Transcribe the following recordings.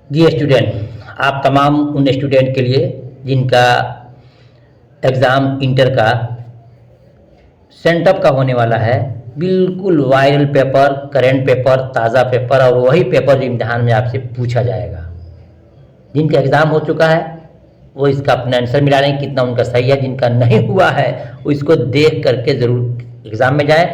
जी student, आप तमाम उन स्टूडेंट के लिए जिनका एग्ज़ाम इंटर का सेंटअप का होने वाला है, बिल्कुल वायरल पेपर, करेंट पेपर, ताज़ा पेपर और वही पेपर जो इम्तिहान में आपसे पूछा जाएगा। जिनका एग्ज़ाम हो चुका है वो इसका अपना आंसर मिला लें कितना उनका सही है, जिनका नहीं हुआ है वो इसको देख करके ज़रूर एग्ज़ाम में जाएं।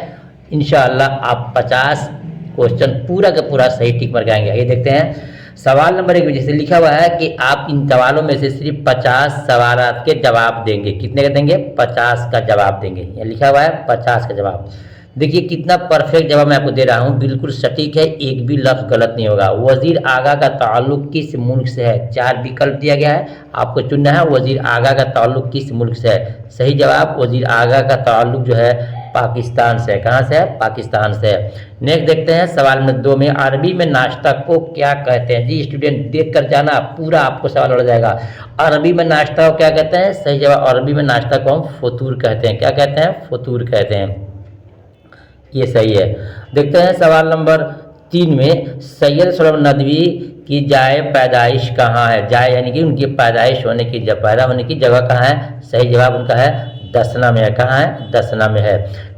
इंशाअल्लाह आप 50 क्वेश्चन पूरा का पूरा सही टिक मार के आएंगे। आइए देखते हैं सवाल नंबर 1 में जैसे लिखा हुआ है कि आप इन सवालों में से सिर्फ 50 सवालात के जवाब देंगे। कितने का देंगे? 50 का जवाब देंगे। यहाँ लिखा हुआ है 50 का जवाब। देखिए कितना परफेक्ट जवाब मैं आपको दे रहा हूँ, बिल्कुल सटीक है, एक भी लफ्ज़ गलत नहीं होगा। वज़ीर आगा का ताल्लुक किस मुल्क से है? 4 विकल्प दिया गया है, आपको चुनना है वज़ीर आगा का ताल्लुक किस मुल्क से है। सही जवाब वज़ीर आगा का ताल्लुक जो है पाकिस्तान से है। कहाँ से है? पाकिस्तान से है। नेक्स्ट देखते हैं सवाल नंबर 2 में, अरबी में नाश्ता को क्या कहते हैं? जी स्टूडेंट देख कर जाना, पूरा आपको सवाल हो जाएगा। अरबी में नाश्ता को क्या कहते हैं? सही जवाब अरबी में नाश्ता को हम फतूर कहते हैं। क्या कहते हैं? फतूर कहते हैं। ये सही है। देखते हैं सवाल नंबर 3 में, सैयद सोहराब नदवी की जाए पैदाइश कहाँ है? जाए यानी कि उनकी पैदाइश होने की पैदा होने की जगह कहाँ है? सही जवाब उनका है दसना में है। कहाँ है? दसना में है।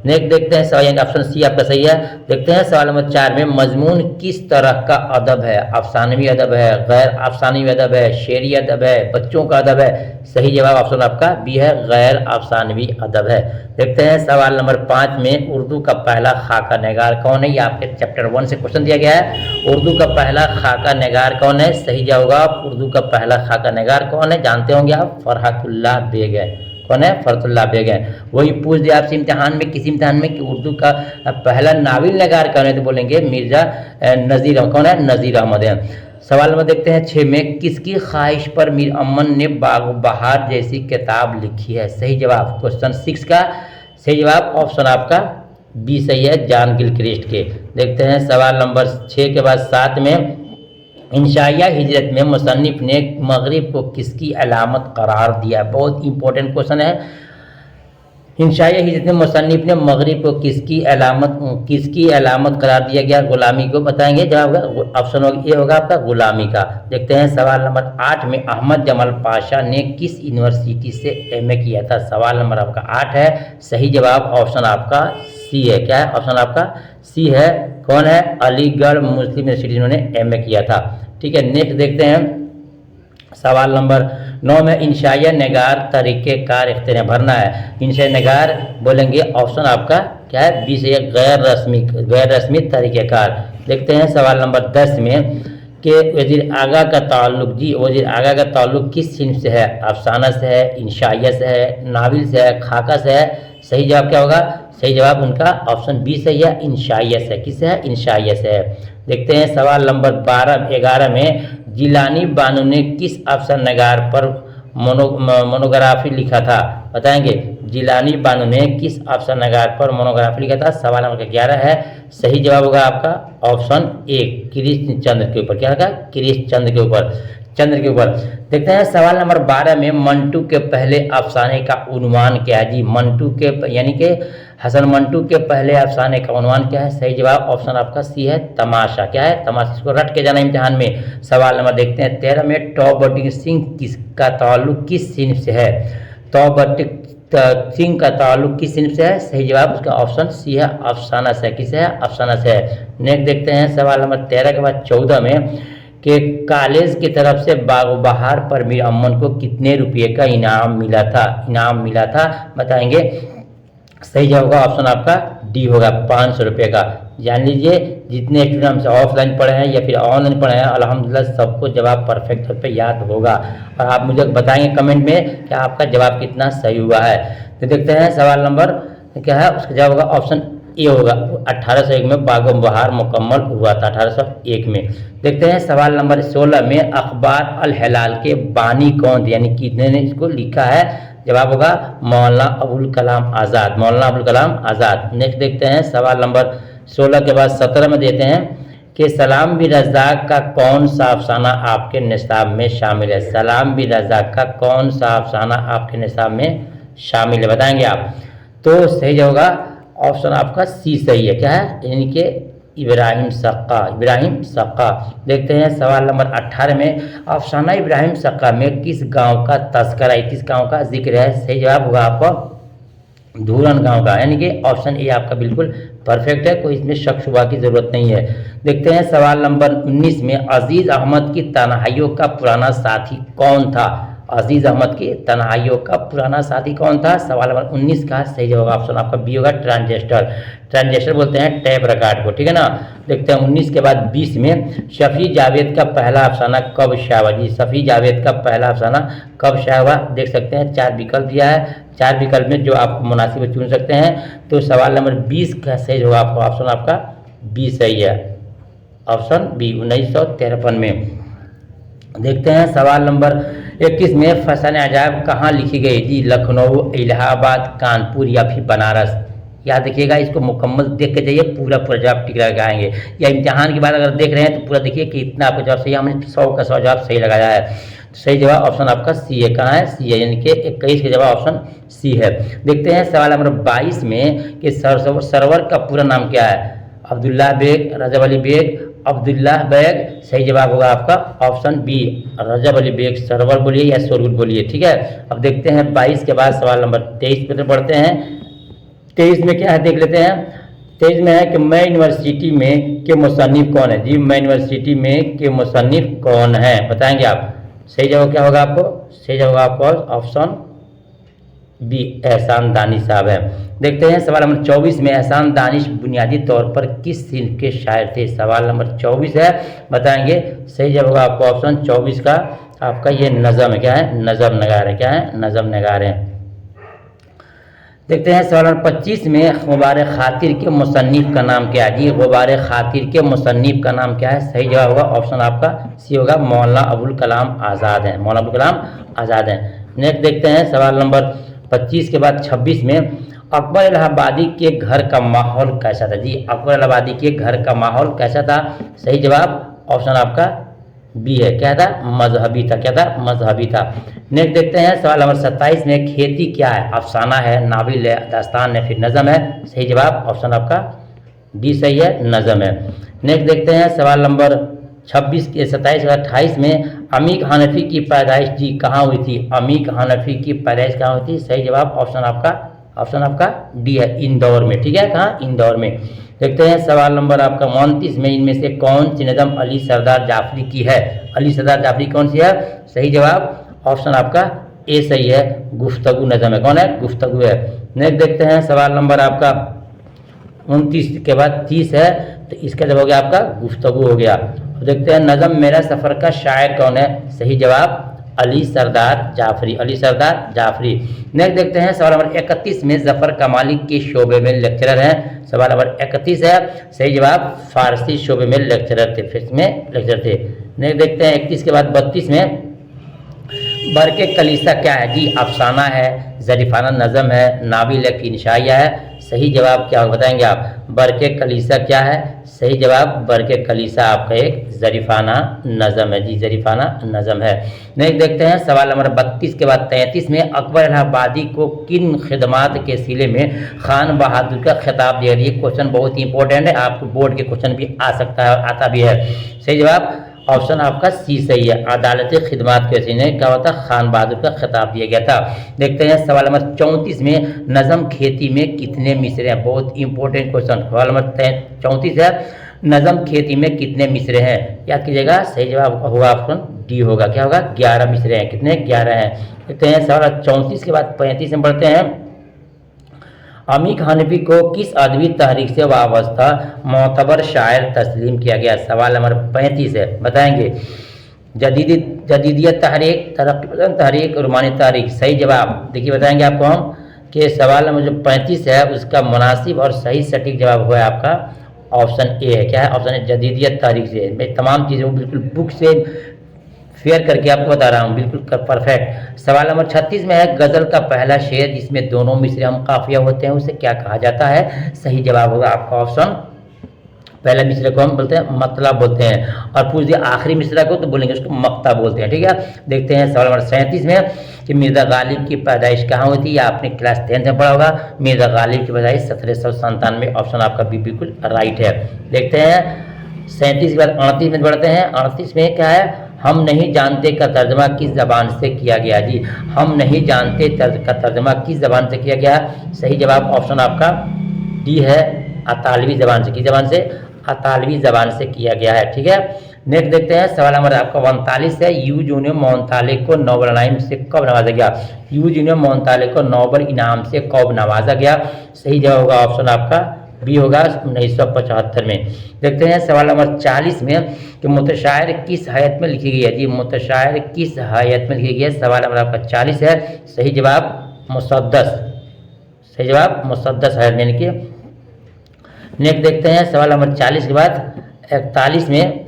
नेक्स्ट देखते हैं सवाल, यानी ऑप्शन सी आपका सही है। देखते हैं सवाल नंबर 4 में, मजमून किस तरह का अदब है? अफसानवी अदब है, गैर अफसानवी अदब है, शेरी अदब है, बच्चों का अदब है। सही जवाब ऑप्शन आपका बी है, गैर अफसानवी अदब है। देखते हैं सवाल नंबर 5 में, उर्दू का पहला खाका नगार कौन है? ये आपके चैप्टर 1 से क्वेश्चन दिया गया है। उर्दू का पहला खाका नगार कौन है? सही जवाब होगा उर्दू का पहला खाका नगार कौन है? जानते होंगे आप, फरहतुल्लाह बेग है। कौन है? फरहतुल्लाह बेग है। वही पूछ दिया आपसे इम्तिहान में, किसी इम्तिहान में कि उर्दू का पहला नाविल नगार कौन है, तो बोलेंगे मिर्ज़ा नज़ीर। कौन है? नज़ीर अहमद है। सवाल नंबर देखते हैं 6 में, किसकी ख्वाहिश पर मीर अमन ने बाग बहार जैसी किताब लिखी है? सही जवाब क्वेश्चन 6 का सही जवाब ऑप्शन आपका बी सही है, जॉन गिलक्रिस्ट के। देखते हैं सवाल नंबर 6 के बाद 7 में, इंशाइया हिजरत में मुसन्निफ ने मगरिब को किसकी अलामत करार दिया? बहुत इंपॉर्टेंट क्वेश्चन है। इंशाइया हिजरत में मुसन्निफ ने मगरिब को किसकी अलामत करार दिया गया? गुलामी को। बताएंगे जवाब ऑप्शन ए होगा आपका गुलामी का। देखते हैं सवाल नंबर 8 में, अहमद जमाल पाशा ने किस यूनिवर्सिटी से एमए किया था? सवाल नंबर आपका 8 है। सही जवाब ऑप्शन आपका सी है। क्या है? ऑप्शन आपका सी है। कौन है? अलीगढ़ मुस्लिम यूनिवर्सिटी उन्होंने एमए किया था। ठीक है। नेक्स्ट देखते हैं सवाल नंबर 9 में, इंशाइया नगार तरीके कार इख्तियार भरना है। इंशाइया नगार बोलेंगे ऑप्शन आपका क्या है? बी से गैर रस्मी तरीक़ेकार। देखते हैं सवाल नंबर 10 में कि वज़ीर आगा का ताल्लुक, जी वज़ीर आगा का ताल्लुक किस सिन्फ से है? अफसाना से है, इंशाइया से है, नाविल से है, खाका से है। सही जवाब क्या होगा? सही जवाब उनका ऑप्शन बी सही है, इंशाइया से। किससे है? इंशाइया से है। देखते हैं सवाल नंबर 11 में, जिलानी बानो ने किस अफसर नगार पर मोनोग्राफी लिखा था? बताएंगे जिलानी बानो ने किस अफसर नगार पर मोनोग्राफी लिखा था? सवाल नंबर 11 है। सही जवाब होगा आपका ऑप्शन ए, कृष्ण चंद्र के ऊपर। क्या होगा? कृष्ण चंद्र के ऊपर, चंद्र के ऊपर। देखते हैं सवाल नंबर 12 में, मंटू के पहले अफसाने का उन्वान क्या है? जी मंटू के यानी कि हसन मंटू के पहले अफसाने का उन्वान क्या है? सही जवाब ऑप्शन आपका सी है, तमाशा। क्या है? तमाशा। इसको रट के जाना इम्तिहान में। सवाल नंबर देखते हैं 13 में, टॉबटिक सिंह किसका ताल्लुक किस सिन्फ से है? टॉबटिक सिंह का ताल्लुक किस सिन्फ से है? सही जवाब उसका ऑप्शन सी है, अफसाना से। किसे है? अफसाना से है। नेक्स्ट देखते हैं सवाल नंबर 13 के बाद 14 में, कि कॉलेज की तरफ से बाग बहार पर मीर अमन को कितने रुपये का इनाम मिला था? बताएंगे। सही जवाब होगा ऑप्शन आपका डी होगा, 500 रुपये का। जान लीजिए जितने स्टूडेंट हमसे ऑफलाइन पढ़े हैं या फिर ऑनलाइन पढ़े हैं, अल्हम्दुलिल्लाह सबको जवाब परफेक्ट तौर पे याद होगा। और आप मुझे बताएंगे कमेंट में कि आपका जवाब कितना सही हुआ है। तो देखते हैं सवाल नंबर क्या है, उसका जवाब होगा ऑप्शन ए होगा। 1801 में बाग बहार मुकम्मल हुआ था, 1801 में। देखते हैं सवाल नंबर 16 में, अखबार अल हिलाल के बानी कौन थे? यानी कितने ने इसको लिखा है? जवाब होगा मौलाना अबुल कलाम आज़ाद, मौलाना अबुल कलाम आज़ाद। नेक्स्ट देखते हैं सवाल नंबर 16 के बाद 17 में देते हैं कि सलाम बी रज़ाक का कौन सा अफसाना आपके निसाब में शामिल है? सलाम बी रज़ाक का कौन सा अफसाना आपके निसाब में शामिल है? बताएंगे आप। तो सही होगा ऑप्शन आपका सी सही है। क्या है? यानी कि इब्राहिम सक्का, इब्राहिम सक्का। देखते हैं सवाल नंबर 18 में, अफसाना इब्राहिम सक्का में किस गांव का तस्करा है, किस गांव का जिक्र है? सही जवाब होगा आपका धूरन गांव का, यानी कि ऑप्शन ए आपका बिल्कुल परफेक्ट है, कोई इसमें शक शुबा की जरूरत नहीं है। देखते हैं सवाल नंबर 19 में, अजीज अहमद की तन्हाइयों का पुराना साथी कौन था? अजीज अहमद की तन्हाइयों का पुराना साथी कौन था? सवाल नंबर 19 का सही जवाब ऑप्शन आपका बी होगा ट्रांजिस्टर। ट्रांजिस्टर बोलते हैं टैप रिकॉर्ड को, ठीक है ना। देखते हैं 19 के बाद 20 में, शफी जावेद का पहला अफसाना कब शाया हुआ? जी, शफी जावेद का पहला अफसाना कब शाया हुआ? देख सकते हैं 4 विकल्प दिया है, 4 विकल्प में जो आप मुनासिब चुन सकते हैं। तो सवाल नंबर 20 का सही जवाब ऑप्शन आपका बी सही है, ऑप्शन बी 1953 में। देखते हैं सवाल नंबर 21 में, फसाने अजायब कहाँ लिखी गई? जी, लखनऊ, इलाहाबाद, कानपुर या फिर बनारस। याद रखिएगा, इसको मुकम्मल देख के जाइए, पूरा जवाब टिक लगा आएंगे। या इम्तिहान के बाद अगर देख रहे हैं तो पूरा देखिए कि इतना आपका जवाब सही, हमने 100 का 100 जवाब सही लगाया है। सही जवाब ऑप्शन आपका सी है। कहाँ है? सी है, यानी कि 21 का जवाब ऑप्शन सी है। देखते हैं सवाल नंबर 22 में कि सरवर का पूरा नाम क्या है? अब्दुल्ला बेग, रजब अली बेग, अब्दुल्ला बेग। सही जवाब होगा आपका ऑप्शन बी, रजब अली बेग। सरवर बोलिए या शोरगुल बोलिए, ठीक है। अब देखते हैं 22 के बाद सवाल नंबर 23 पे बढ़ते हैं। 23 में क्या है देख लेते हैं। 23 में है कि मैं यूनिवर्सिटी में के मुसन्निफ कौन है? जी, मैं यूनिवर्सिटी में के मुसन्निफ कौन है, बताएंगे आप। सही जवाब क्या होगा आपको? सही जवाब आपको ऑप्शन बी, एहसान दानिश साहब है। देखते हैं सवाल नंबर 24 में, एहसान दानिश बुनियादी तौर पर किस सिंफ के शायर थे? सवाल नंबर 24 है, बताएंगे। सही जवाब होगा आपको ऑप्शन 24 का आपका ये नज़म है। क्या है? नज़म नगार है। क्या है? नज़म नगार है। देखते हैं सवाल नंबर 25 में, गुबार खातिर के मुसन्निफ का नाम क्या है? जी, गुबार खातिर के मुसन्निफ का नाम क्या है? सही जवाब होगा ऑप्शन आपका सी होगा, मौलाना अबुल कलाम आज़ाद है। मौलाना अबुल कलाम आज़ाद है। नेक्स्ट देखते हैं सवाल नंबर 25 के बाद 26 में, अकबर इलाहाबादी के घर का माहौल कैसा था? जी, अकबर इलाहाबादी के घर का माहौल कैसा था? सही जवाब ऑप्शन आपका बी है। क्या था? मजहबी था। क्या था? मजहबी था। नेक्स्ट देखते हैं सवाल नंबर 27 में, खेती क्या है? अफसाना है, नाविल है, दास्तान है, फिर नज़म है। सही जवाब ऑप्शन आपका डी सही है, नज़म है। नेक्स्ट देखते हैं सवाल नंबर 26 के 27 और 28 में, अमीक हनफी की पैदाइश जी कहाँ हुई थी? अमीक हनफी की पैदाइश कहाँ हुई थी? सही जवाब ऑप्शन आपका डी है, इंदौर में। ठीक है, कहाँ? इंदौर में। देखते हैं सवाल नंबर आपका 29 में, इनमें से कौन सी नज़म अली सरदार जाफरी की है? अली सरदार जाफरी कौन सी है? सही जवाब ऑप्शन आपका ए सही है, गुफ्तगू नज़म है। कौन है? गुफ्तगू है। नेक्स्ट देखते हैं सवाल नंबर आपका 29 के बाद 30 है, तो इसका जवाब हो गया आपका गुफ्तगू हो गया। देखते हैं नज़म मेरा सफ़र का शायर कौन है? सही जवाब अली सरदार जाफरी, अली सरदार जाफरी। नेक्स्ट देखते हैं सवाल नंबर 31 में, ज़फ़र कमाली के शोबे में लेक्चरर हैं? सवाल नंबर 31 है, सही जवाब फारसी शोबे में लेक्चरर थे, फिर में लेक्चरर थे। नेक्स्ट देखते हैं 31 के बाद 32 में, बरके कलीसा क्या है? जी, अफसाना है, ज़रीफ़ाना नज़म है, नाविल है, फिनशाइया है। सही जवाब क्या बताएंगे आप? बरके कलीसा क्या है? सही जवाब बरके कलीसा आपका एक ज़रीफ़ाना नज़म है। जी, ज़रीफ़ाना नज़म है। नेक्स्ट देखते हैं सवाल नंबर 32 के बाद 33 में, अकबर इलाहाबादी को किन खिदमात के सिले में खान बहादुर का खिताब दिया? ये क्वेश्चन बहुत ही इंपॉर्टेंट है, आपको बोर्ड के क्वेश्चन भी आ सकता है, आता भी है। सही जवाब ऑप्शन आपका सी सही है, अदालती खिदमात के सिले क्या होता? खान बहादुर का खिताब दिया गया था। देखते हैं सवाल नंबर 34 में, नज़म खेती में कितने मिसरे हैं? बहुत इंपॉर्टेंट क्वेश्चन। सवाल नंबर 34 है, नज़म खेती में कितने मिसरे हैं? याद कीजिएगा, सही जवाब होगा ऑप्शन डी होगा। क्या होगा? 11 मिसरे हैं। कितने? 11 हैं। देखते हैं सवाल 34 के बाद 35 में बढ़ते हैं, अमीक हनफी को किस अदबी तहरीक से वाबस्ता मोतबर शायर तस्लीम किया गया? सवाल नंबर 35 है, बताएंगे। जदीदियत तहरीक, तरक्की पसंद तहरीक, रुमानी तहरीक। सही जवाब देखिए बताएंगे आपको हम कि सवाल नंबर जो 35 है उसका मुनासिब और सही सटीक जवाब हुआ है आपका ऑप्शन ए है। क्या है? ऑप्शन ए, जदीदियत तहरीक से। मैं तमाम चीज़ें बिल्कुल बुक से फेयर करके आपको बता रहा हूँ, बिल्कुल परफेक्ट। सवाल नंबर 36 में है, गज़ल का पहला शेर जिसमें दोनों मिसरे हम काफिया होते हैं उसे क्या कहा जाता है? सही जवाब होगा आपका ऑप्शन पहला मिसरे को हम बोलते हैं मतला बोलते हैं, और पूछ दिया आखिरी मिसरा को तो बोलेंगे उसको मक्ता बोलते हैं। ठीक है, देखते हैं सवाल नंबर 37 में कि मिर्ज़ा गालिब की पैदाइश कहाँ हुई थी। या आपने क्लास 10 में पढ़ा होगा, मिर्ज़ा गालिब की पैदाइश 1797। ऑप्शन आपका भी बिल्कुल राइट है। देखते हैं 37 के बाद 38 में बढ़ते हैं। 38 में क्या है, हम नहीं जानते का तर्जमा किस ज़बान से किया गया। जी, हम नहीं जानते का तर्जमा किस ज़बान से किया गया। सही जवाब ऑप्शन आपका डी है, अतालवी ज़बान से। किस ज़बान से? अतालवी ज़बान से किया गया है। ठीक है, नेक्स्ट देखते हैं सवाल नंबर आपका 39 है। यूजुन मोंताले को नोबेल इनाम से कब नवाजा गया। यूजुन मोंताले को नोबेल इनाम से कब नवाजा गया। सही जवाब होगा ऑप्शन आपका बी होगा, 1975 में। देखते हैं सवाल नंबर 40 में कि मुतशायर किस हैत में लिखी गई है। जी, मुतशायर किस हैत में लिखी गई है। सवाल नंबर आपका 40 है। सही जवाब मुसद्दस। सही जवाब मुसद्दस है यानी कि। नेक्स्ट देखते हैं सवाल नंबर 40 के बाद 41 में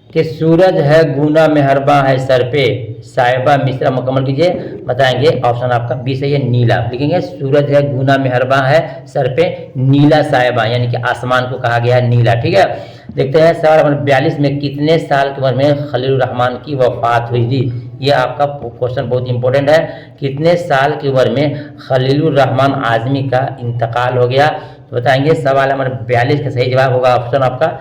कि सूरज है गुना मेहरबा है सर पे, साहिबा मिश्रा मुकम्मल कीजिए। बताएंगे ऑप्शन आपका बी सही है, नीला। लिखेंगे सूरज है गुना मेहरबा है सर पे, नीला साहिबा यानी कि आसमान को कहा गया है नीला। ठीक है, देखते हैं सवाल नंबर 42 में कितने साल की उम्र में खलीलुर रहमान की वफात हुई थी। ये आपका क्वेश्चन बहुत इंपॉर्टेंट है। कितने साल की उम्र में खलीलुर रहमान आजमी का इंतकाल हो गया। तो बताएंगे सवाल नंबर 42 का सही जवाब होगा ऑप्शन आपका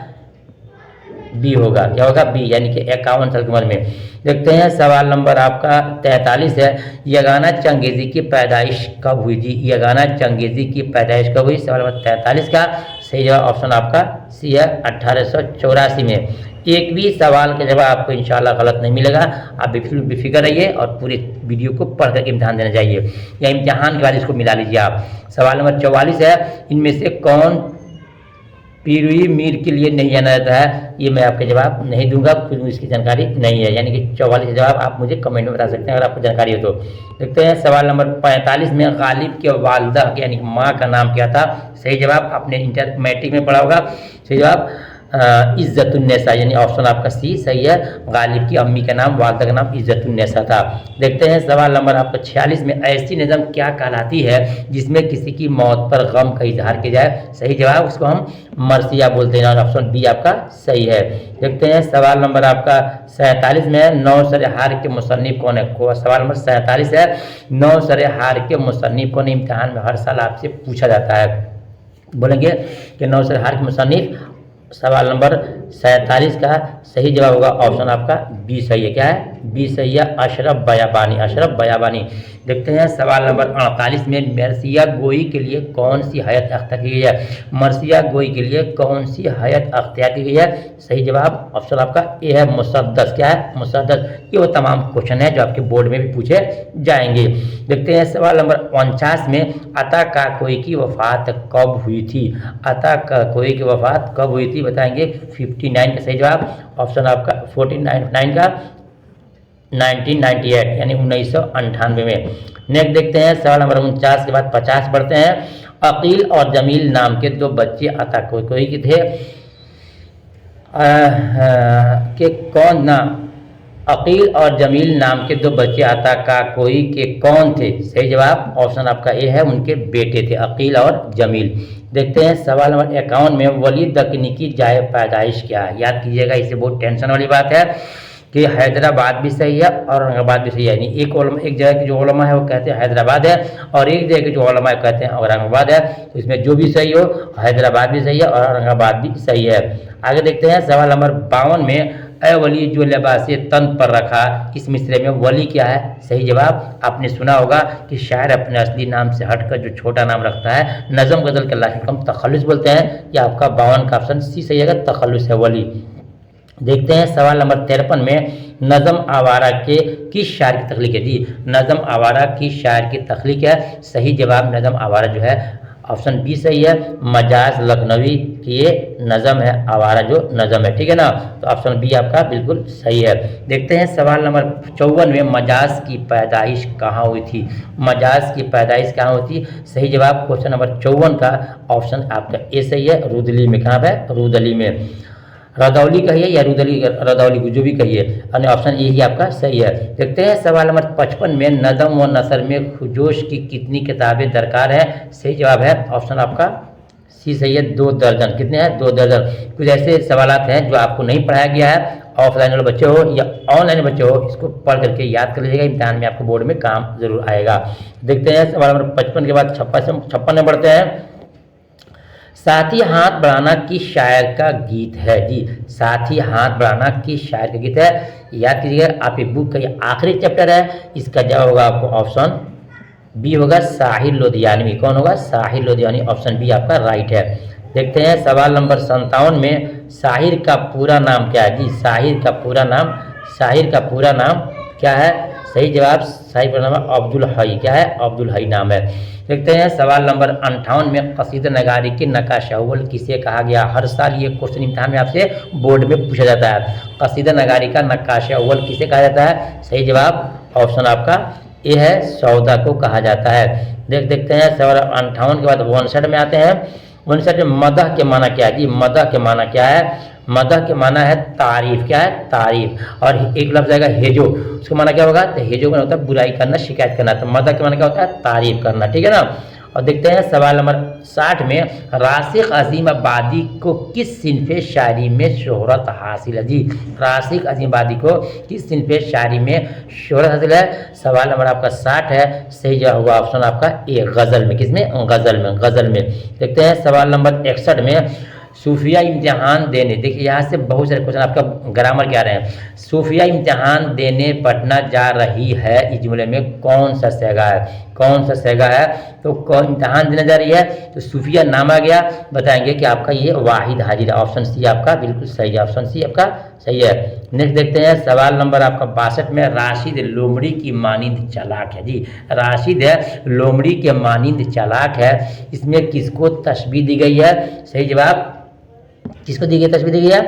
बी होगा। क्या होगा? बी, यानी कि 51 साल की उम्र में। देखते हैं सवाल नंबर आपका 43 है। यगाना चंगेज़ी की पैदाइश कब हुई थी। यगाना चंगेज़ी की पैदाइश कब हुई। सवाल नंबर 43 का सही जवाब ऑप्शन आपका सी है, 1884 में। एक भी सवाल का जवाब आपको इंशाल्लाह गलत नहीं मिलेगा। आप बिल्कुल बेफिक्र रहिए और पूरी वीडियो को पढ़ करके इम्तिहान देना चाहिए, या इम्तिहान के बाद इसको मिला लीजिए आप। सवाल नंबर 44 है। इनमें से कौन पीरुई मीर के लिए नहीं जाना जाता है। ये मैं आपके जवाब नहीं दूंगा, खुद इसकी जानकारी नहीं है। यानी कि 44 का जवाब आप मुझे कमेंट में बता सकते हैं अगर आपको जानकारी हो तो। देखते हैं सवाल नंबर 45 में गालिब के वालदा यानी कि माँ का नाम क्या था। सही जवाब आपने इंटर मैट्रिक में पढ़ा होगा। सही जवाब इज़्ज़तुन्नेसा यानी ऑप्शन आपका सी सही है। गालिब की अम्मी का नाम, वालदा का नाम इज़्ज़तुन्नेसा था। देखते हैं सवाल नंबर आपका 46 में ऐसी नज़म क्या कहलाती है जिसमें किसी की मौत पर गम का इजहार किया जाए। सही जवाब उसको हम मरसिया बोलते हैं, ऑप्शन बी आपका सही है। देखते हैं सवाल नंबर आपका 47 में नौसर हार के मुसन्निफ कौन है। सवाल नंबर 47 है। नौसर हार के मुसन्निफ कौन। इम्तिहान में हर साल आपसे पूछा जाता है। बोलेंगे कि नौसर हार के मुसन्निफ। सवाल नंबर 47 का सही जवाब होगा ऑप्शन आपका बी सही है। क्या है? बी सही है, अशरफ बयाबानी। अशरफ बयाबानी। देखते हैं सवाल नंबर 48 में मरसिया गोई के लिए कौन सी हयत अख्तियार की गई है। मरसिया गोई के लिए कौन सी हयत अख्तियार की गई है। सही जवाब ऑप्शन आपका ए है, मुसद्दस। क्या है? मुसद्दस। ये वो तमाम क्वेश्चन है जो आपके बोर्ड में भी पूछे जाएंगे। देखते हैं सवाल नंबर 49 में अता काकोई की वफ़ात कब हुई थी। अता काकोई की वफ़ात कब हुई थी। बताएंगे 59 का सही जवाब ऑप्शन आपका 49 का 1998 यानी 1998 में। नेक्स्ट देखते हैं सवाल नंबर 49 के बाद 50 बढ़ते हैं। अकील और जमील नाम के दो बच्चे अता कोई के थे के कौन ना। अकील और जमील नाम के दो बच्चे अता कोई के कौन थे। सही जवाब ऑप्शन आपका ए है, उनके बेटे थे अकील और जमील। देखते हैं सवाल नंबर 51 में वलीद दक्कनी की जाए पैदाइश क्या है। याद कीजिएगा, इसे बहुत टेंशन वाली बात है कि हैदराबाद भी सही है और औरंगाबाद भी सही है। यानी एक जगह के जो उलमा है वो कहते हैं हैदराबाद है, और एक जगह के जो उलमा है कहते हैं औरंगाबाद है। तो इसमें जो भी सही हो, हैदराबाद भी सही है और औरंगाबाद भी सही है। आगे देखते हैं सवाल नंबर 52 में ए वली जो लिबास तन पर रखा, इस मिसरे में वली क्या है। सही जवाब आपने सुना होगा कि शायर अपने असली नाम से हटकर जो छोटा नाम रखता है नज़म गज़ल के लाहिक हम तखल्लुस बोलते हैं। या आपका 52 का ऑप्शन सी सही है, तखल्लुस है वली। देखते हैं सवाल नंबर 53 में नज़म आवारा के किस शायर की तख्लीक है। जी, नज़म आवारा किस शायर की तख्लीक है। सही जवाब नज़म आवारा जो है ऑप्शन बी सही है, मजाज लखनवी की ये नज़म है, आवारा जो नज़म है। ठीक है ना, तो ऑप्शन बी आपका बिल्कुल सही है। देखते हैं सवाल नंबर 54 में मजाज की पैदाइश कहाँ हुई थी। मजाज की पैदाइश कहाँ हुई थी। सही जवाब क्वेश्चन नंबर 54 का ऑप्शन आपका ए सही है, रुदली में। कहाँ है? रुदली में। रदौली कहिए या रुदली, रदौली जो भी कहिए, अन्य ऑप्शन यही आपका सही है। देखते हैं सवाल नंबर 55 में नज़म व नसर में खुजोश की कितनी किताबें दरकार है। सही जवाब है ऑप्शन आपका सी सही है, 2 दर्जन। कितने हैं? 2 दर्जन। कुछ ऐसे सवालात हैं जो आपको नहीं पढ़ाया गया है, ऑफलाइन वाले बच्चे हो या ऑनलाइन बच्चे हो, इसको पढ़ करके याद कर लीजिएगा, इम्तिहान में आपको बोर्ड में काम जरूर आएगा। देखते हैं सवाल नंबर 55 के बाद 56 में बढ़ते हैं। साथी हाथ बढ़ाना किस शायर का गीत है? जी, साथी हाथ बढ़ाना किस शायर का गीत है? याद कीजिएगा, आपकी बुक का ये आखिरी चैप्टर है। इसका जवाब होगा आपको ऑप्शन बी होगा, साहिर लोधियानवी। कौन होगा? साहिर लोधियानवी। ऑप्शन बी आपका राइट है। देखते हैं सवाल नंबर 57 में, साहिर का पूरा नाम क्या है? जी, साहिर का पूरा नाम क्या है? सही जवाब साहिर का नाम अब्दुल हई। क्या है? अब्दुल हई नाम है। देखते हैं सवाल नंबर 58 में, कसीदा नगारी के नक्काश अव्वल किसे कहा गया? हर साल ये क्वेश्चन इम्तिहान में आपसे बोर्ड में पूछा जाता है। कसीदा नगारी का नक्काश अव्वल किसे कहा जाता है? सही जवाब ऑप्शन आपका ए है, सौदा को कहा जाता है। देखते हैं सवाल 58 के बाद 59 में आते हैं। 59 में मदह के माना क्या है? जी, मदह के माना क्या है? मदह के माना है तारीफ। क्या है? तारीफ। और एक लफ्ज आएगा हेजो, उसका माना क्या होगा? तो हेजो का होता है बुराई करना, शिकायत करना। तो मदह के माना क्या होता है? तारीफ करना। ठीक है ना। और देखते हैं सवाल नंबर 60 में, राशिक अजीम आबादी को किस सिनफ़े शायरी में शोहरत हासिल है? जी, राशिक अजीम आबादी को किस सिनफ़े शायरी में शोहरत हासिल है? सवाल नंबर आपका 60 है। सही जवाब होगा ऑप्शन आपका ए, गज़ल में। किसमें? गज़ल में। देखते हैं सवाल नंबर 61 में, सूफिया इम्तिहान देने, देखिए यहाँ से बहुत सारे क्वेश्चन आपका ग्रामर के आ रहे हैं। सूफिया इम्तिहान देने पटना जा रही है, इस जुमले में कौन सा सेगा है? कौन सा सेगा है? तो कौन इम्तिहान देने जा रही है? तो सूफिया नाम आ गया, बताएंगे कि आपका ये वाहिद हाजिर है। ऑप्शन सी आपका बिल्कुल सही है। ऑप्शन सी आपका सही है। नेक्स्ट देखते हैं सवाल नंबर आपका 62 में, राशिद लोमड़ी की मानिंद चालाक है। जी, राशिद है लोमड़ी के मानिंद चालाक है, इसमें किसको तशबीह दी गई है? सही जवाब किसको दी गई? तशबीह दी गई है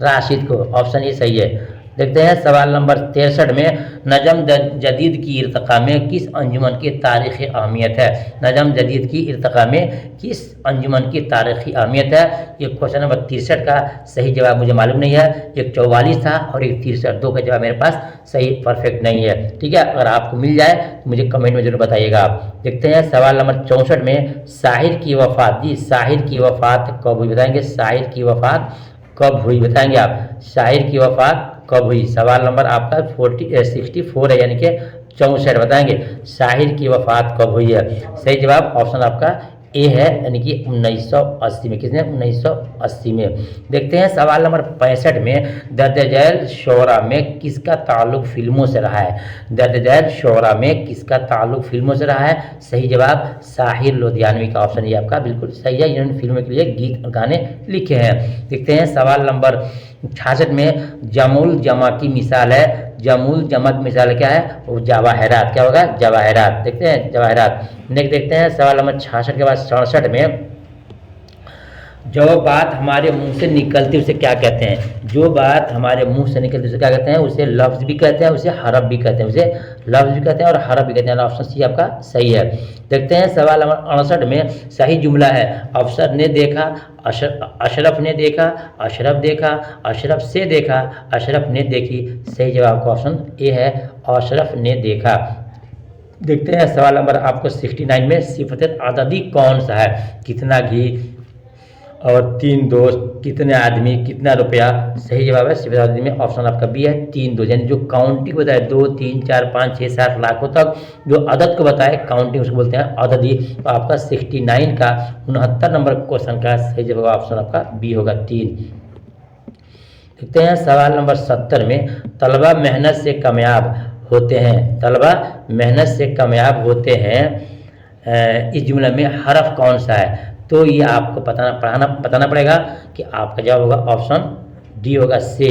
राशिद को। ऑप्शन ये सही है। देखते हैं सवाल नंबर 63 में, नजम जदीद की इर्तिका में किस अंजुमन की तारीख़ी अहमियत है? नजम जदीद की इर्तिका में किस अंजुमन की तारीख़ी अहमियत है? ये क्वेश्चन नंबर 63 का सही जवाब मुझे मालूम नहीं है। एक 44 था और एक 63, दो का जवाब मेरे पास सही परफेक्ट नहीं है। ठीक है, अगर आपको मिल जाए तो मुझे कमेंट में जरूर बताइएगा आप। देखते हैं सवाल नंबर 64 में, साहिर की वफ़ात। जी, साहिर की वफ़ात कब हुई? बताएंगे साहिर की वफ़ात कब हुई? बताएंगे आप साहिर की वफ़ात कब हुई? सवाल नंबर आपका 64 है, यानी कि 64। बताएंगे साहिर की वफ़ात कब हुई है? सही जवाब ऑप्शन आपका ए है, यानी कि 1980 में। किसने? 1980 में। देखते हैं सवाल नंबर 65 में, दर्ज झैल शोरा में किसका ताल्लुक फिल्मों से रहा है? दर्ज झैल शोरा में किसका ताल्लुक फिल्मों से रहा है? सही जवाब साहिर लोधियानवी का। ऑप्शन ये आपका बिल्कुल सही है, इन्होंने फिल्मों के लिए गीत गाने लिखे हैं। देखते हैं सवाल नंबर 66 में, जमुल जमा की मिसाल है। जमुल जमा की मिसाल क्या है? वो जवाहरात। क्या होगा? जवाहरात। देखते हैं जवाहरात। नेक्स्ट देखते हैं सवाल नंबर 66 के बाद 67 में, जो बात हमारे मुंह से निकलती है उसे क्या कहते हैं? जो बात हमारे मुंह से निकलती है उसे क्या कहते हैं? उसे लफ्ज़ भी कहते हैं, उसे हरफ भी कहते हैं। उसे लफ्ज़ भी कहते हैं और हरफ भी कहते हैं। ऑप्शन सी आपका सही है। देखते हैं सवाल नंबर 68 में, सही जुमला है, अफसर ने देखा, अशरफ ने देखा, अशरफ देखा, अशरफ से देखा, अशरफ ने देखी। सही जवाब का ऑप्शन ए है, अशरफ ने देखा। देखते हैं सवाल नंबर आपको 69 में, सिफत अददी कौन सा है? कितना घी और 3 दोस्त, कितने आदमी, कितना रुपया? सही जवाब है सिफत अददी में ऑप्शन आपका बी है, 3 दोस्त। यानी जो काउंटिंग बताए 2, 3, 4, 5, 6, 7 लाखों तक जो अदद को बताए काउंटिंग, उसको बोलते हैं अददी। तो आपका 69 का 69 नंबर क्वेश्चन का सही जवाब ऑप्शन आपका बी होगा, 3। देखते हैं सवाल नंबर 70 में, तलबा मेहनत से कामयाब होते हैं। तलबा मेहनत से कामयाब होते हैं, इस जुमले में हरफ कौन सा है? तो ये आपको बताना पड़ेगा कि आपका जवाब होगा ऑप्शन डी होगा, से।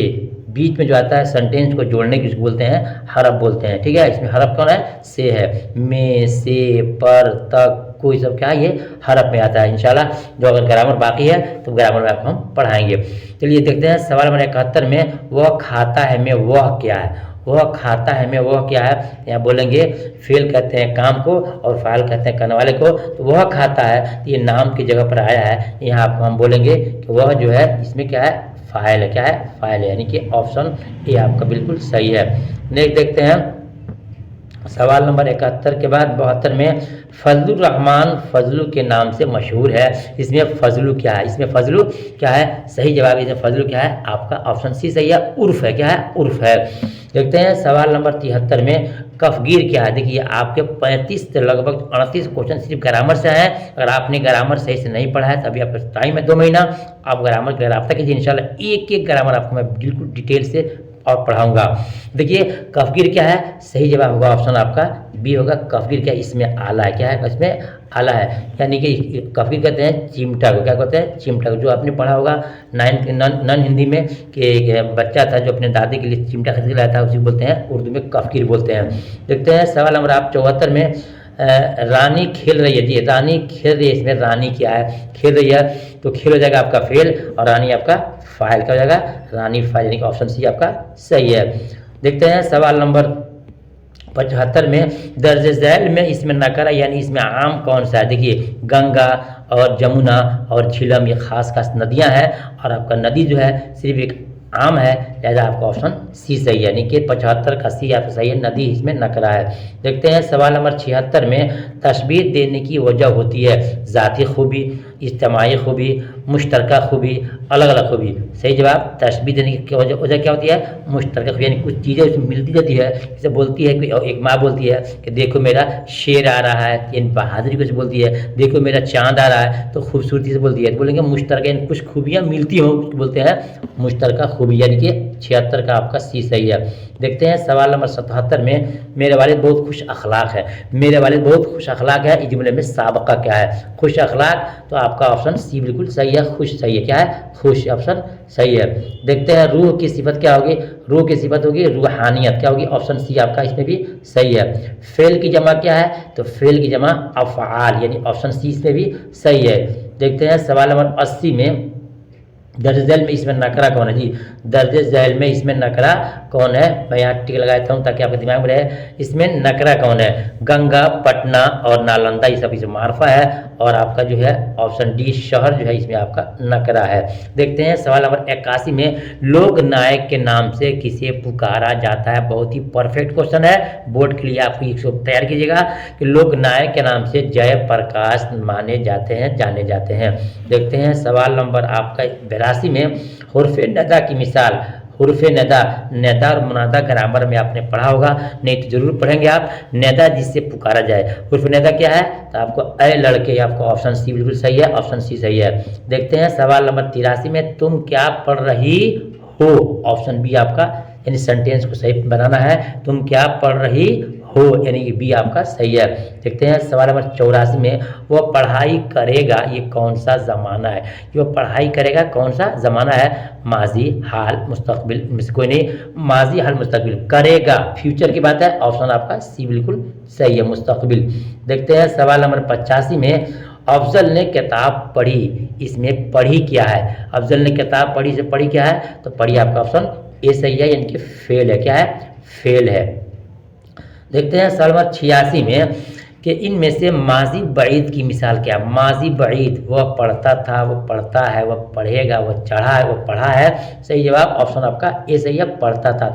बीच में जो आता है सेंटेंस को जोड़ने की उसको बोलते हैं हरफ बोलते हैं। ठीक है, इसमें हरफ कौन है? से है। में, से, पर, तक, कोई सब क्या है? ये हरफ में आता है। इंशाल्लाह जो अगर ग्रामर बाकी है तो ग्रामर में आपको हम पढ़ाएंगे। चलिए देखते हैं सवाल नंबर 71 में, वह खाता है में वह क्या है? वह खाता है में वह क्या है? यहाँ बोलेंगे फेल कहते हैं काम को और फाइल कहते हैं करने वाले को। तो वह खाता है, ये नाम की जगह पर आया है। यहाँ आपको हम बोलेंगे कि वह जो है इसमें क्या है? फाइल है। क्या है? फाइल है, यानी कि ऑप्शन ए आपका बिल्कुल सही है। नेक्स्ट देखते हैं सवाल नंबर 71 के बाद 72 में फजलुर रहमान फजलू के नाम से मशहूर है। इसमें फजलू क्या है? इसमें फजलू क्या है? सही जवाब इसमें फजलू क्या है? आपका ऑप्शन सी सही है, उर्फ है। क्या है? उर्फ है। देखते हैं सवाल नंबर 73 में कफगीर क्या है? देखिए आपके 35 से लगभग 38 क्वेश्चन सिर्फ ग्रामर से हैं। अगर आपने ग्रामर सही से नहीं पढ़ा है तो अभी आपका टाइम है 2 महीना, आप ग्रामर का रब्ता कीजिए। इंशाल्लाह एक एक ग्रामर आपको मैं बिल्कुल डिटेल से और पढ़ाऊंगा। देखिए कफगीर क्या है? सही जवाब होगा ऑप्शन आपका बी होगा। कफगीर क्या है? इसमें आला है। क्या है? इसमें आला है, यानी कि कफगीर कहते हैं चिमटा को। क्या कहते हैं? चिमटा को। जो आपने पढ़ा होगा नन हिंदी में कि एक बच्चा था जो अपने दादी के लिए चिमटा खरीद के लाया था, उसी को बोलते हैं उर्दू में कफगीर बोलते हैं। देखते हैं सवाल नंबर आप 74 में रानी खेल रही है। जी रानी खेल रही है, इसमें रानी क्या है? खेल रही है, तो खेल हो जाएगा आपका फेल और रानी आपका फाइल। क्या हो जाएगा? रानी फाइल, यानी कि ऑप्शन सी आपका सही है। देखते हैं सवाल नंबर 75 में दर्ज झैल में इसमें नकरा यानी इसमें आम कौन सा है? देखिए गंगा और जमुना और झीलम ये खास खास नदियां हैं और आपका नदी जो है सिर्फ एक आम है, लिहाजा आपका ऑप्शन सी सही है, यानी कि 75 का सी आपका सही है, नदी इसमें नकरा है। देखते हैं सवाल नंबर 76 में तशबीह देने की वजह होती है ज़ाती खूबी, इज्तिमाई खूबी, मुश्तरका खूबी, अलग अलग खूबी। सही जवाब तशबीह देने की वजह क्या होती है? मुश्तरका खूबी, यानी कुछ चीज़ें उसमें मिलती जाती है। जैसे बोलती है कि एक माँ बोलती है कि देखो मेरा शेर आ रहा है, यानी बहादुरी को बोलती है। देखो मेरा चाँद आ रहा है तो खूबसूरती से बोलती है, तो बोलेंगे मुश्तरका, यानी कुछ खूबियाँ मिलती हो बोलते हैं मुश्तरका खूबी, यानी कि 76 का आपका सी सही है। देखते हैं सवाल नंबर 77 में मेरे वालिद बहुत खुश अखलाक है। मेरे वालिद बहुत खुश अखलाक है, इस जुमले में साबका क्या है? खुश अखलाक, तो आपका ऑप्शन सी बिल्कुल सही है, खुश सही है। क्या है? खुश, ऑप्शन सही है। देखते हैं रूह की सिफत क्या होगी? रूह की सिफत होगी रूहानियत। क्या होगी? ऑप्शन सी आपका इसमें भी सही है। फेल की जमा क्या है? तो फेल की जमा अफ़आल, यानी ऑप्शन सी इसमें भी सही है। देखते हैं सवाल नंबर 80 में दर्ज झैल में इसमें नकरा कौन है? जी दर्ज झैल में इसमें नकरा कौन है? मैं यहाँ टिक लगा देता हूँ ताकि आपके दिमाग में रहे। इसमें नकरा कौन है? गंगा, पटना और नालंदा, ये सब इसमें मारफा है और आपका जो है ऑप्शन डी शहर जो है इसमें आपका नकरा है। देखते हैं सवाल नंबर 81 में लोक नायक के नाम से किसे पुकारा जाता है? बहुत ही परफेक्ट क्वेश्चन है, बोर्ड के लिए आपको इसको तैयार कीजिएगा कि लोक नायक के नाम से जयप्रकाश माने जाते हैं, जाने जाते हैं। देखते हैं सवाल नंबर आपका 82 में हुर्फ नदा की मिसाल। हुर्फ नदा, नदा और मुनादा ग्रामर में आपने पढ़ा होगा, नहीं तो जरूर पढ़ेंगे आप। नदा जिससे पुकारा जाए, हुर्फ नदा क्या है? तो आपको अय लड़के, आपको ऑप्शन सी बिल्कुल सही है, ऑप्शन सी सही है। देखते हैं सवाल नंबर 83 में तुम क्या पढ़ रही हो? ऑप्शन बी आपका, यानी सेंटेंस को सही बनाना है, तुम क्या पढ़ रही हो, यानी कि बी आपका सही है। देखते हैं सवाल नंबर 84 में वह पढ़ाई करेगा, ये कौन सा ज़माना है? ये वो पढ़ाई करेगा कौन सा ज़माना है? माजी, हाल, मुस्तकबिल में से कोई नहीं, माजी, हाल, मुस्तकबिल। करेगा फ्यूचर की बात है, ऑप्शन आपका सी बिल्कुल सही है, मुस्तकबिल। देखते हैं सवाल नंबर 85 में अफजल ने किताब पढ़ी, इसमें पढ़ी क्या है? अफजल ने किताब पढ़ी से पढ़ी क्या है? तो पढ़ी आपका ऑप्शन ए सही है, यानी कि फेल है। क्या है? फेल है। देखते हैं सवाल नंबर 86 में कि इनमें से माजी बईद की मिसाल क्या? माजी बईद, वह पढ़ता था, वह पढ़ता है, वह पढ़ेगा, वह चढ़ा है, वह पढ़ा है। सही जवाब ऑप्शन आपका ए सही है, पढ़ता था,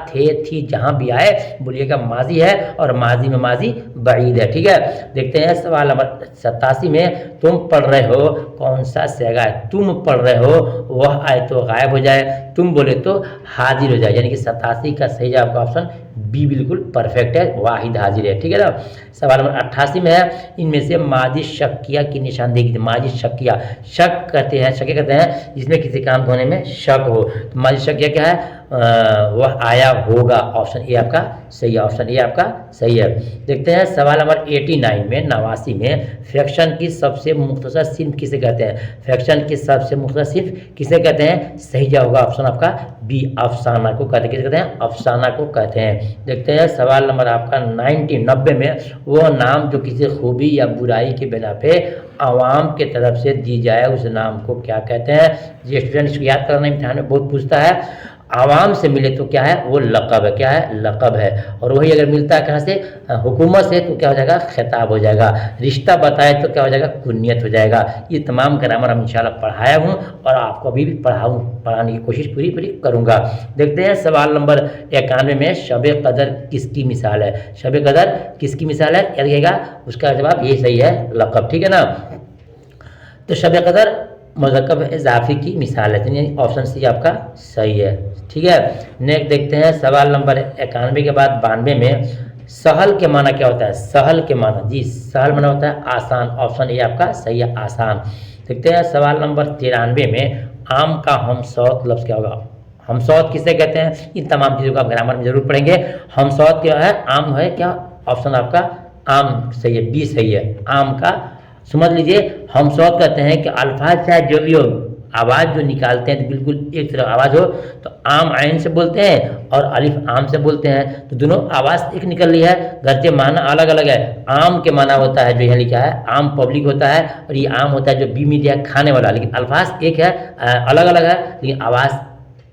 थे, थी, जहां भी आए बोलिएगा माजी है और माजी में माजी बईद है। ठीक है। देखते हैं सवाल नंबर 87 में तुम पढ़ रहे हो, कौन सा सेगा है? तुम पढ़ रहे हो, वह आए तो गायब हो जाए, तुम बोले तो हाजिर हो जाए, यानी कि 87 का सही जवाब का ऑप्शन बी बिल्कुल परफेक्ट है, वाहिद हाजिर है। ठीक है ना। सवाल नंबर 88 में है इनमें से माजी शक्किया की निशानदेही कीजिए। माजी शक्किया, शक कहते हैं, शक्किया कहते हैं जिसमें किसी काम होने में शक हो, तो माजी शक्किया क्या है? वह आया होगा, ऑप्शन ए आपका सही है, ऑप्शन ए आपका सही है। देखते हैं सवाल नंबर 89 में 89 में फ्रैक्शन की सबसे मुख्तसर सिर्फ किसे कहते हैं? फ्रैक्शन की सबसे मुख्तसर सिर्फ किसे कहते हैं? सही जवाब होगा ऑप्शन आपका बी, अफसाना को कहते हैं। किसे कहते हैं? अफसाना को कहते हैं। देखते हैं सवाल नंबर आपका 90 में वो नाम जो किसी खूबी या बुराई के बिना पे आवाम के तरफ से दी जाए उस नाम को क्या कहते हैं? ये स्टूडेंट इसको याद करना इम्तिहान में बहुत पूछता है। आवाम से मिले तो क्या है, वो लक़ब है, क्या है, लक़ब है। और वही अगर मिलता है कहाँ से, हुकूमत से, तो क्या हो जाएगा, खिताब हो जाएगा। रिश्ता बताए तो क्या हो जाएगा, कुन्नियत हो जाएगा। ये तमाम ग्रामर हम इंशाल्लाह पढ़ाया हूँ और आपको अभी भी पढ़ाने की कोशिश पूरी करूँगा। देखते हैं सवाल नंबर 91 में शब कदर किसकी मिसाल है। शब कदर किसकी मिसाल है, क्या दिखेगा, उसका जवाब ये सही है, लक़ब। ठीक है ना। तो शब कदर मुज़क्कर इज़ाफ़ी की मिसाल है, यानी ऑप्शन सी आपका सही है। ठीक है। नेक्स्ट देखते हैं सवाल नंबर 91 के बाद 92 में सहल के माना क्या होता है। सहल के माना, जी सहल माना होता है आसान। ऑप्शन ए आपका सही है, आसान। देखते हैं सवाल नंबर 93 में आम का हमसौत लफ्ज़ क्या होगा। हमसौत किसे कहते हैं, इन तमाम चीज़ों को आप ग्रामर में जरूर पढ़ेंगे। हमसौत क्या है, आम है क्या, ऑप्शन आपका आम सही है, बी सही है, आम का। समझ लीजिए, हमसौत कहते हैं कि अल्फाज चाहे जो भी हो, आवाज़ जो निकालते हैं तो बिल्कुल एक तरह आवाज़ हो, तो आम आइन से बोलते हैं और अलिफ आम से बोलते हैं, तो दोनों आवाज़ एक निकल रही है, गर्चे माना अलग अलग है। आम के माना होता है जो यहाँ लिखा है, आम पब्लिक होता है, और ये आम होता है जो बी मीडिया खाने वाला, लेकिन अल्फाज एक है, अलग अलग है, लेकिन आवाज़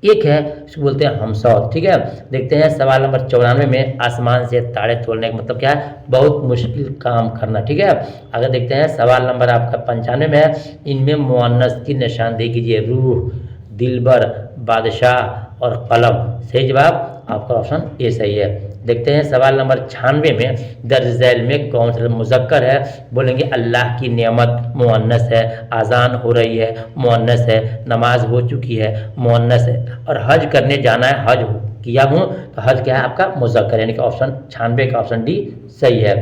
एक है, इसको बोलते हैं हमसौत। ठीक है। देखते हैं सवाल नंबर 94 में आसमान से तारे तोड़ने का मतलब क्या है, बहुत मुश्किल काम करना। ठीक है। अगर देखते हैं सवाल नंबर आपका 95 में है, इनमें मुअन्नस की निशानदेही कीजिए। रूह, दिलबर, बादशाह और कलम। सही जवाब आपका ऑप्शन ए सही है। देखते हैं सवाल नंबर 96 में दर्ज झैल में कौन सा मुज़क्कर है। बोलेंगे अल्लाह की नेमत मुअन्नस है, आज़ान हो रही है मुअन्नस है, नमाज हो चुकी है मुअन्नस है, और हज करने जाना है, हज किया हूँ, तो हज क्या है आपका मुज़क्कर, यानी कि ऑप्शन 96 का ऑप्शन डी सही है।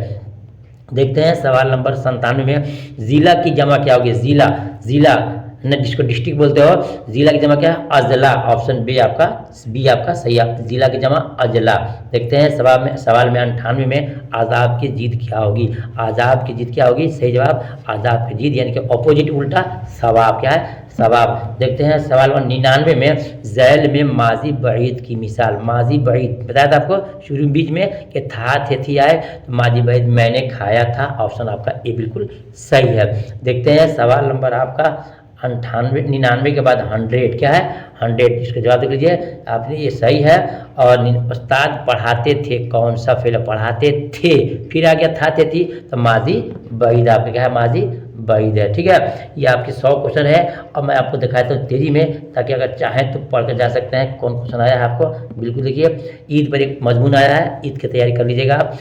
देखते हैं सवाल नंबर 97 में ज़िला की जमा क्या होगी। ज़िला, ज़िला न जिसको डिस्ट्रिक्ट बोलते हो, ज़िला की जमा क्या है, अजला। ऑप्शन बी आपका सही है, ज़िला की जमा अजला। देखते हैं सवाल में 98 में आज़ाब की जीत क्या होगी। आज़ाब की जीत क्या होगी, सही जवाब आज़ाब की जीत, यानी कि ऑपोजिट उल्टा सवाब क्या है, सवाब। देखते हैं सवाल नंबर 99 में ज़ैल में माजी बईद की मिसाल। माजी बईद बताया था आपको शुरू बीच में कि था थे थी आए, तो माजी बईद मैंने खाया था, ऑप्शन आपका ए बिल्कुल सही है। देखते हैं सवाल नंबर आपका 99 के बाद 100 क्या है, 100, इसका जवाब देख लीजिए आपने, ये सही है। और उस्ताद पढ़ाते थे, कौन सा फेल, पढ़ाते थे, फिर आ गया था थे थी, तो माजी बईद आपका क्या है, माजी बईद है। ठीक है। ये आपके 100 क्वेश्चन है और मैं आपको दिखाता हूँ तेजी में, ताकि अगर चाहें तो पढ़ कर जा सकते हैं कौन क्वेश्चन आया है आपको। बिल्कुल देखिए, ईद पर एक मजमून आया है, ईद की तैयारी कर लीजिएगा आप।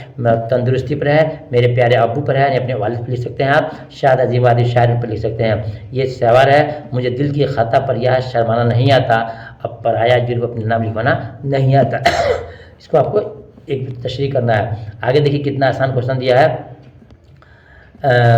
तंदुरुस्ती पर है, मेरे प्यारे अब्बू पर है, अपने वालिद पर लिख सकते हैं आप, शायद अजीबादी शायर पर लिख सकते हैं। ये सवाल है, मुझे दिल की खता पर यह शर्माना नहीं आता, अब पराया जुर्म अपने नाम लिखवाना नहीं आता। इसको आपको एक तशरीह करना है। आगे देखिए कितना आसान क्वेश्चन दिया है।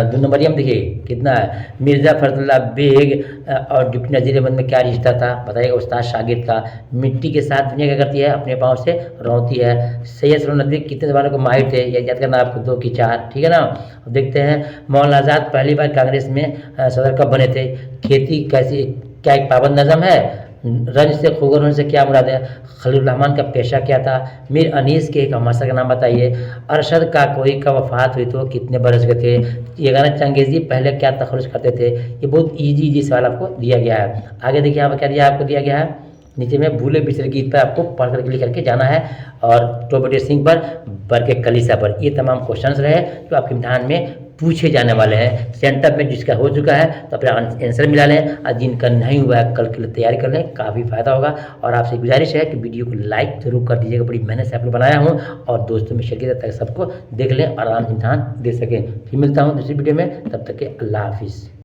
2 नंबर में देखिए कितना है, मिर्ज़ा फजलुल्लाह बेग और डिप्टी नज़ीर अहमद में क्या रिश्ता था, बताइएगा, उस्ताद शागिर्द का। मिट्टी के साथ दुनिया क्या करती है, अपने पाँव से रौंती है। सैयद सलीम नदवी कितने ज़बानों को माहिर थे, ये याद करना आपको, 2 की 4। ठीक है ना। अब देखते हैं मौलाना आज़ाद पहली बार कांग्रेस में सदर कब बने थे। खेती कैसी, क्या एक पाबंद नज़म है। रंज से खुगर होने से क्या मुराद है। खलील रहमान का पेशा क्या था। मीर अनीस के एक हमासा का नाम बताइए। अरशद का कोई का वफ़ात हुई तो कितने बरस के थे। ये गाना चंगेज़ी पहले क्या तखरुज करते थे। ये बहुत इजी सवाल आपको दिया गया है। आगे देखिए यहाँ पर क्या दिया आपको, दिया गया है नीचे में भूले बिसरे गीत पर आपको पढ़ करके लिख करके जाना है, और टोबटे सिंह पर, बरके कलीसा पर। ये तमाम क्वेश्चंस रहे जो आपके इम्तिहान में पूछे जाने वाले हैं। सेंटर में जिसका हो चुका है तो अपना आंसर मिला लें, और जिनका नहीं हुआ है कल के लिए तैयारी कर लें, काफ़ी फ़ायदा होगा। और आपसे गुजारिश है कि वीडियो को लाइक जरूर कर दीजिएगा, बड़ी मेहनत से आप लोग बनाया हूँ, और दोस्तों में शेयर कीजिए ताकि सबको देख लें और आराम इम्तिहान दे सकें। फिर मिलता हूँ दूसरी वीडियो में, तब तक के अल्लाह हाफिज़।